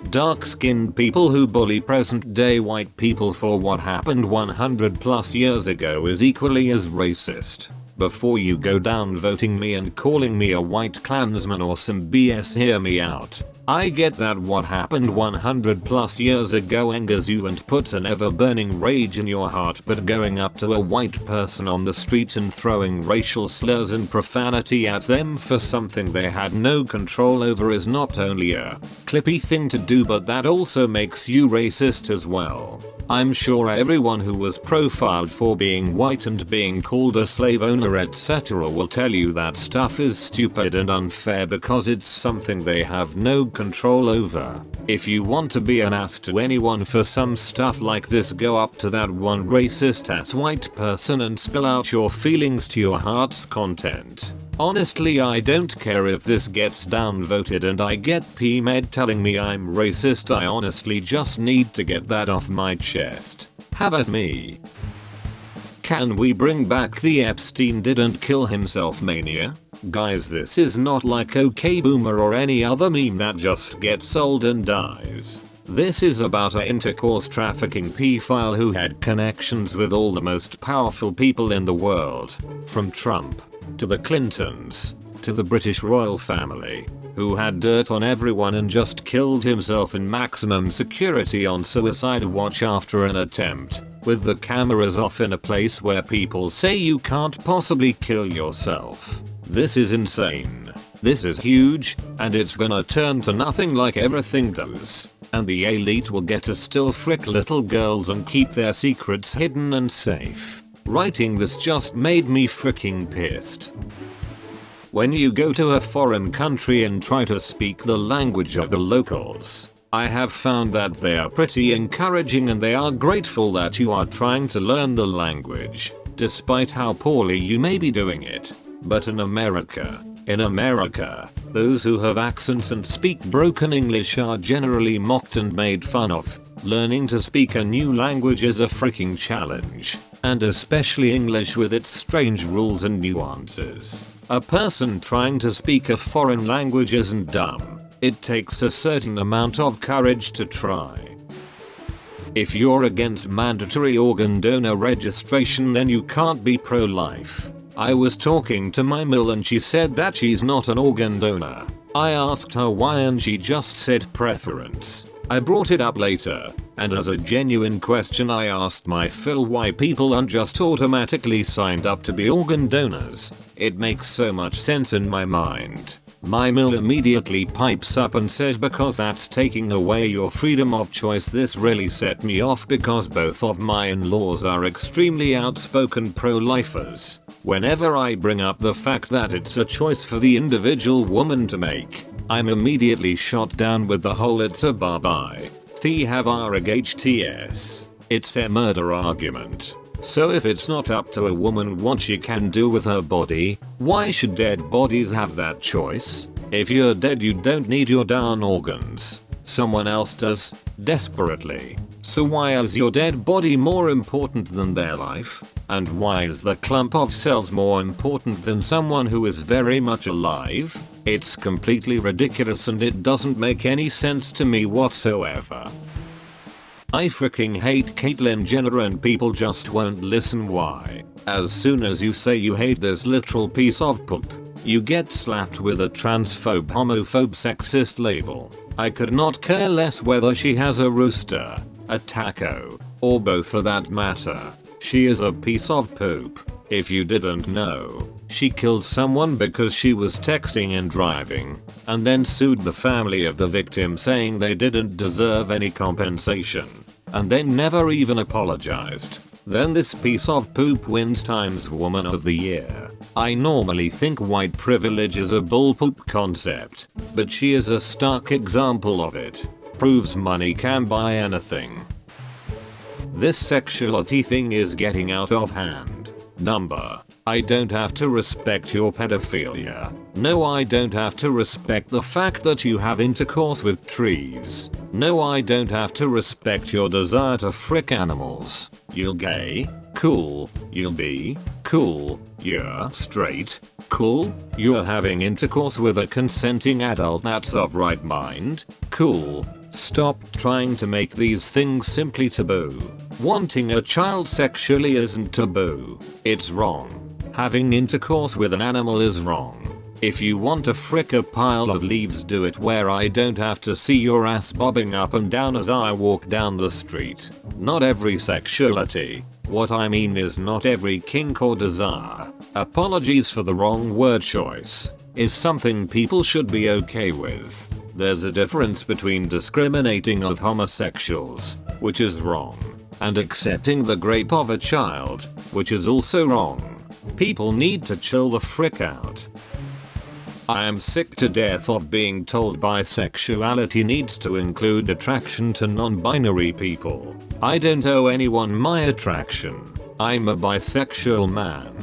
Dark-skinned people who bully present-day white people for what happened 100 plus years ago is equally as racist. Before you go down voting me and calling me a white Klansman or some BS, hear me out. I get that what happened 100 plus years ago angers you and puts an ever-burning rage in your heart, but going up to a white person on the street and throwing racial slurs and profanity at them for something they had no control over is not only a clippy thing to do, but that also makes you racist as well. I'm sure everyone who was profiled for being white and being called a slave owner etc. will tell you that stuff is stupid and unfair because it's something they have no control over. If you want to be an ass to anyone for some stuff like this, go up to that one racist ass white person and spill out your feelings to your heart's content. Honestly, I don't care if this gets downvoted and I get PMed telling me I'm racist. I honestly just need to get that off my chest. Have at me. Can we bring back the Epstein didn't kill himself mania? Guys, this is not like OK Boomer or any other meme that just gets old and dies. This is about a intercourse trafficking pedophile who had connections with all the most powerful people in the world, from Trump to the Clintons to the British royal family, who had dirt on everyone and just killed himself in maximum security on suicide watch after an attempt, with the cameras off in a place where people say you can't possibly kill yourself. This is insane. This is huge, and it's gonna turn to nothing like everything does. And the elite will get to still frick little girls and keep their secrets hidden and safe. Writing this just made me freaking pissed. When you go to a foreign country and try to speak the language of the locals, I have found that they are pretty encouraging and they are grateful that you are trying to learn the language, despite how poorly you may be doing it. But in America, those who have accents and speak broken English are generally mocked and made fun of. Learning to speak a new language is a freaking challenge, and especially English with its strange rules and nuances. A person trying to speak a foreign language isn't dumb. It takes a certain amount of courage to try. If you're against mandatory organ donor registration, then you can't be pro-life. I was talking to my mill and she said that she's not an organ donor. I asked her why and she just said preference. I brought it up later, and as a genuine question I asked my fill why people aren't just automatically signed up to be organ donors. It makes so much sense in my mind. My mill immediately pipes up and says because that's taking away your freedom of choice. This really set me off because both of my in-laws are extremely outspoken pro-lifers. Whenever I bring up the fact that it's a choice for the individual woman to make, I'm immediately shot down with the whole "it's a bye-bye, the have RGHTS, it's a murder" argument. So if it's not up to a woman what she can do with her body, why should dead bodies have that choice? If you're dead you don't need your darn organs. Someone else does, desperately. So why is your dead body more important than their life? And why is the clump of cells more important than someone who is very much alive? It's completely ridiculous and it doesn't make any sense to me whatsoever. I freaking hate Caitlyn Jenner and people just won't listen. Why? As soon as you say you hate this literal piece of poop, you get slapped with a transphobe, homophobe, sexist label. I could not care less whether she has a rooster, a taco, or both for that matter. She is a piece of poop. If you didn't know, she killed someone because she was texting and driving, and then sued the family of the victim saying they didn't deserve any compensation, and then never even apologized. Then this piece of poop wins Times Woman of the Year. I normally think white privilege is a bullpoop concept, but she is a stark example of it. Proves money can buy anything. This sexuality thing is getting out of hand. Number. I don't have to respect your pedophilia. No, I don't have to respect the fact that you have intercourse with trees. No, I don't have to respect your desire to frick animals. You're gay? Cool. You'll be? Cool. You're straight? Cool. You're having intercourse with a consenting adult that's of right mind? Cool. Stop trying to make these things simply taboo. Wanting a child sexually isn't taboo. It's wrong. Having intercourse with an animal is wrong. If you want to frick a pile of leaves, do it where I don't have to see your ass bobbing up and down as I walk down the street. Not every sexuality. What I mean is not every kink or desire. Apologies for the wrong word choice. Is something people should be okay with. There's a difference between discriminating of homosexuals, which is wrong, and accepting the rape of a child, which is also wrong. People need to chill the frick out. I am sick to death of being told bisexuality needs to include attraction to non-binary people. I don't owe anyone my attraction. I'm a bisexual man.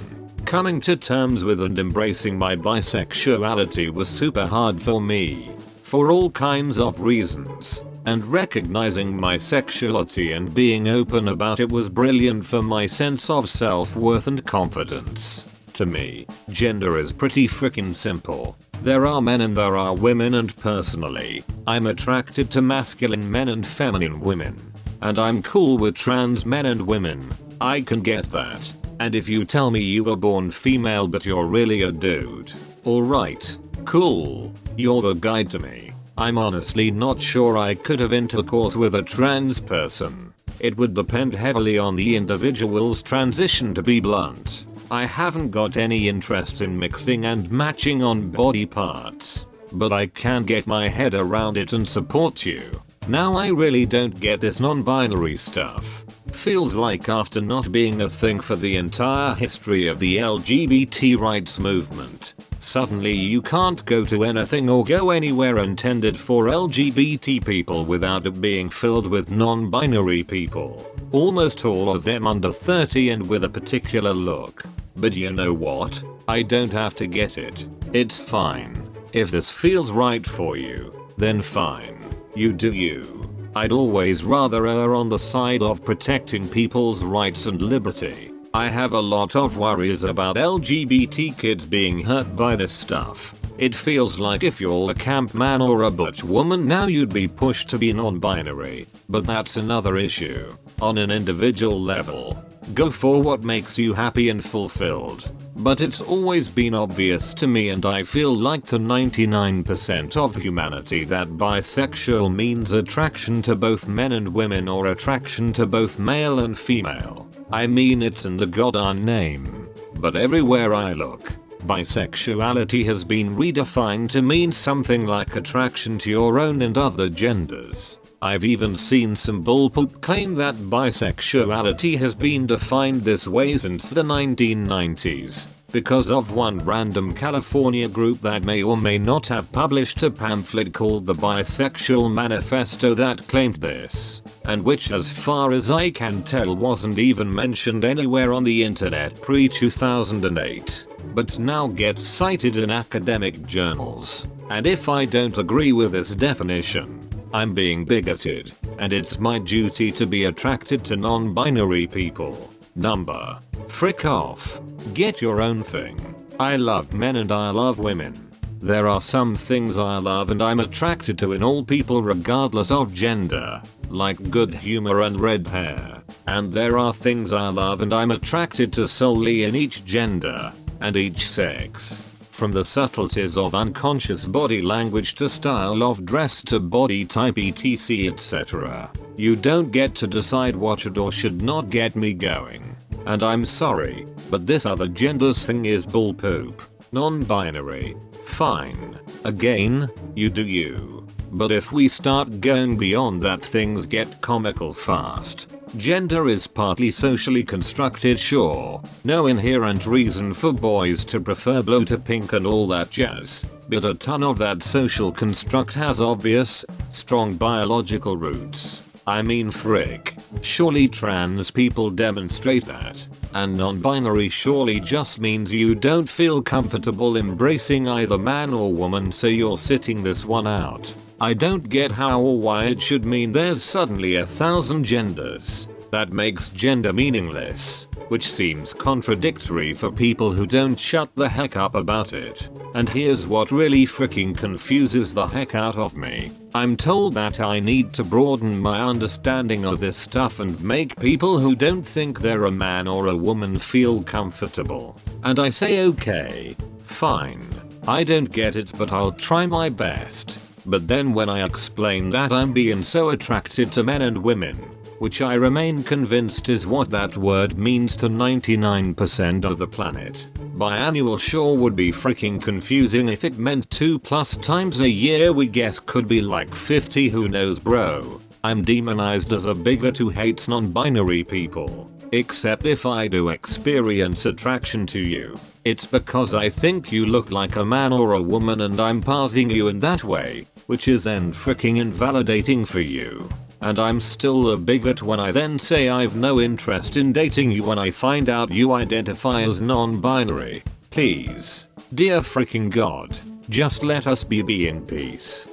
Coming to terms with and embracing my bisexuality was super hard for me. For all kinds of reasons. And recognizing my sexuality and being open about it was brilliant for my sense of self-worth and confidence. To me, gender is pretty freaking simple. There are men and there are women, and personally, I'm attracted to masculine men and feminine women. And I'm cool with trans men and women. I can get that. And if you tell me you were born female but you're really a dude, alright, cool, you're the guy to me. I'm honestly not sure I could have intercourse with a trans person. It would depend heavily on the individual's transition, to be blunt. I haven't got any interest in mixing and matching on body parts. But I can get my head around it and support you. Now I really don't get this non-binary stuff. Feels like after not being a thing for the entire history of the LGBT rights movement, suddenly you can't go to anything or go anywhere intended for LGBT people without it being filled with non-binary people. Almost all of them under 30 and with a particular look. But you know what? I don't have to get it. It's fine. If this feels right for you, then fine. You do you. I'd always rather err on the side of protecting people's rights and liberty. I have a lot of worries about LGBT kids being hurt by this stuff. It feels like if you're a camp man or a butch woman now you'd be pushed to be non-binary. But that's another issue. On an individual level, go for what makes you happy and fulfilled. But it's always been obvious to me, and I feel like to 99% of humanity, that bisexual means attraction to both men and women, or attraction to both male and female. I mean, it's in the goddamn name. But everywhere I look, bisexuality has been redefined to mean something like attraction to your own and other genders. I've even seen some bullpoop claim that bisexuality has been defined this way since the 1990s, because of one random California group that may or may not have published a pamphlet called the Bisexual Manifesto that claimed this, and which, as far as I can tell, wasn't even mentioned anywhere on the internet pre-2008, but now gets cited in academic journals. And if I don't agree with this definition, I'm being bigoted, and it's my duty to be attracted to non-binary people. Number. Frick off. Get your own thing. I love men and I love women. There are some things I love and I'm attracted to in all people regardless of gender, like good humor and red hair. And there are things I love and I'm attracted to solely in each gender and each sex. From the subtleties of unconscious body language to style of dress to body type etc etc. You don't get to decide what should or should not get me going. And I'm sorry, but this other genders thing is bullpoop. Non-binary. Fine. Again, you do you. But if we start going beyond that, things get comical fast. Gender is partly socially constructed, sure. No inherent reason for boys to prefer blue to pink and all that jazz. But a ton of that social construct has obvious, strong biological roots. I mean, frick. Surely trans people demonstrate that. And non-binary surely just means you don't feel comfortable embracing either man or woman, so you're sitting this one out. I don't get how or why it should mean there's suddenly 1,000 genders. That makes gender meaningless. which seems contradictory for people who don't shut the heck up about it. And here's what really freaking confuses the heck out of me. I'm told that I need to broaden my understanding of this stuff and make people who don't think they're a man or a woman feel comfortable. And I say okay, fine. I don't get it, but I'll try my best. But then when I explain that I'm being so attracted to men and women, which I remain convinced is what that word means to 99% of the planet, biannual sure would be freaking confusing if it meant 2+ times a year we guess could be like 50, who knows bro. I'm demonized as a bigot who hates non-binary people. Except if I do experience attraction to you, it's because I think you look like a man or a woman and I'm parsing you in that way, which is then freaking invalidating for you. And I'm still a bigot when I then say I've no interest in dating you when I find out you identify as non-binary. Please, dear freaking God, just let us be in peace.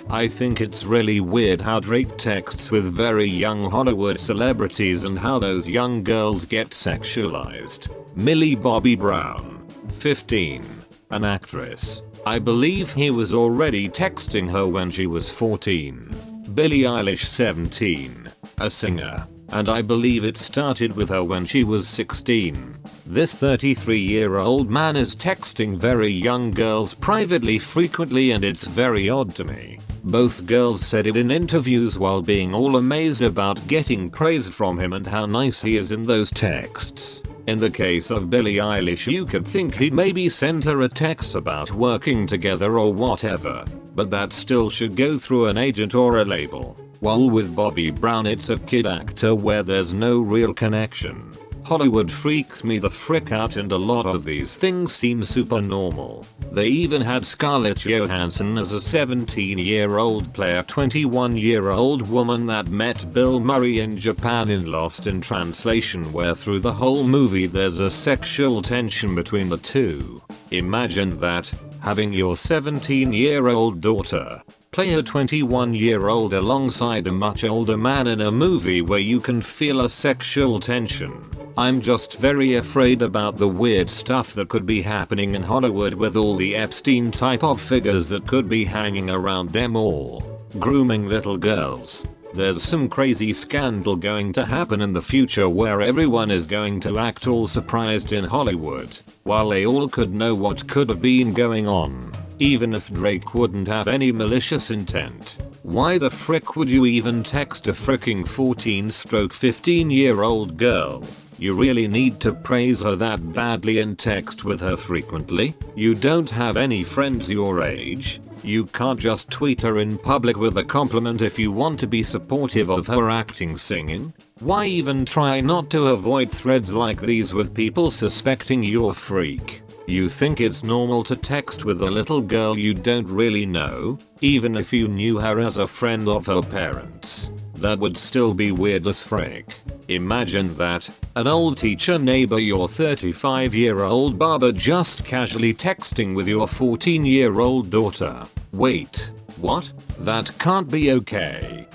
I think it's really weird how Drake texts with very young Hollywood celebrities and how those young girls get sexualized. Millie Bobby Brown, 15, an actress. I believe he was already texting her when she was 14. Billie Eilish, 17, a singer, and I believe it started with her when she was 16. This 33-year-old man is texting very young girls privately frequently, and it's very odd to me. Both girls said it in interviews while being all amazed about getting praised from him and how nice he is in those texts. In the case of Billie Eilish, you could think he'd maybe send her a text about working together or whatever, but that still should go through an agent or a label. While with Bobby Brown it's a kid actor where there's no real connection. Hollywood freaks me the frick out, and a lot of these things seem super normal. They even had Scarlett Johansson as a 17-year-old play a 21-year-old woman that met Bill Murray in Japan in Lost in Translation, where through the whole movie there's a sexual tension between the two. Imagine that, having your 17-year-old daughter play a 21-year-old alongside a much older man in a movie where you can feel a sexual tension. I'm just very afraid about the weird stuff that could be happening in Hollywood with all the Epstein type of figures that could be hanging around them all, grooming little girls. There's some crazy scandal going to happen in the future where everyone is going to act all surprised in Hollywood, while they all could know what could have been going on. Even if Drake wouldn't have any malicious intent, why the frick would you even text a fricking 14-15-year-old girl? You really need to praise her that badly and text with her frequently? You don't have any friends your age? You can't just tweet her in public with a compliment if you want to be supportive of her acting, singing? Why even try not to avoid threads like these with people suspecting you're a freak? You think it's normal to text with a little girl you don't really know, even if you knew her as a friend of her parents? That would still be weird as frick. Imagine that, an old teacher neighbor, your 35-year-old barber just casually texting with your 14-year-old daughter. Wait, what? That can't be okay.